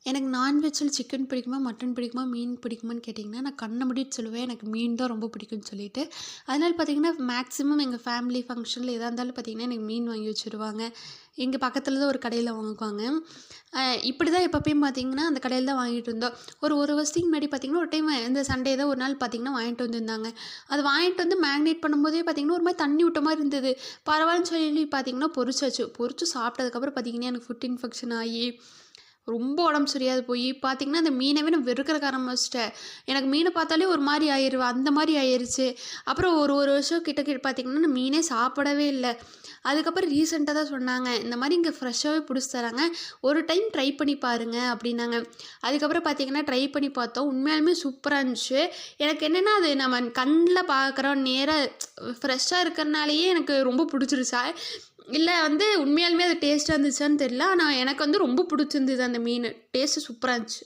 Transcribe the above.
எனக்கு நான்வெஜ்ஜில சிக்கன் பிடிக்குமா, மட்டன் பிடிக்குமா, மீன் பிடிக்குமான்னு கேட்டிங்கன்னா, நான் கண்ண மூடிட்டு சொல்லுவேன். எனக்கு மீன் தான் ரொம்ப பிடிக்கும்னு சொல்லிட்டு. அதனால பார்த்தீங்கன்னா, மேக்ஸிமம் எங்க ஃபேமிலி ஃபங்ஷன்ல எதா இருந்தாலும் பார்த்தீங்கன்னா, எனக்கு மீன் வாங்கி வச்சுருவாங்க. எங்க பக்கத்துல தான் ஒரு கடையில வாங்குவாங்க. அ இப்படி தான் எப்பப்பயும் பார்த்தீங்கன்னா, அந்த கடையில தான் வாங்கிட்டு இருந்தோம். ஒரு 1 வருஷத்துக்கு முன்னாடி பார்த்தீங்கன்னா, ஒரு டைம் இந்த சண்டே தான் ஒரு நாள் பார்த்தீங்கன்னா, வாங்கிட்டு வந்திருந்தாங்க. அது வாங்கிட்டு வந்து மேரினேட் பண்ணும்போதே பார்த்தீங்கன்னா, ஒரு மாரி தண்ணி விட்ட மாரி இருந்தது. பரவாயில்லன்னு சொல்லி பார்த்தீங்கன்னா, பொரிச்சாச்சு. பொரிச்சு சாப்பிட்டதுக்கப்புறம் பார்த்தீங்கன்னா, எனக்கு ஃபுட் இன்ஃபெக்ஷன் ஆயி ரொம்ப உடம்பு சரியாது போய் பார்த்தீங்கன்னா, அந்த மீனவே நான் வெறுக்கிறக்க ஆரம்பிச்சுட்டேன். எனக்கு மீன பார்த்தாலே ஒரு மாரி ஆயிருவேன். அந்த மாரி ஆயிருச்சு. அப்புறம் ஒரு 1 வருஷம் கிட்ட பார்த்தீங்கன்னா, நான் மீனே சாப்பிடவே இல்ல. அதுக்கப்புறம் ரீசென்ட்டா தான் சொன்னாங்க. இந்த மாரி இங்க ஃப்ரெஷ்ஷாவே புடிச்சு தராங்க. ஒரு டைம் ட்ரை பண்ணி பாருங்க அப்டின்னாங்க. அதுக்கப்புறம் பார்த்தீங்கன்னா, ட்ரை பண்ணி பார்த்தோம். உண்மையாலுமே சூப்பரா இருந்துச்சு. எனக்கு என்னன்னா, அது நம்ம கண்ல பார்க்குறோம் நேரா ஃப்ரெஷ்ஷா இருக்கறனாலேயே எனக்கு ரொம்ப புடிச்சிருச்சா, இல்ல வந்து உண்மையாலுமே அது டேஸ்ட்டா இருந்துச்சான்னு தெரியல. ஆனா எனக்கு வந்து ரொம்ப புடிச்சிருந்தது அந்த மீனு. டேஸ்ட்டு சூப்பரா இருந்துச்சு.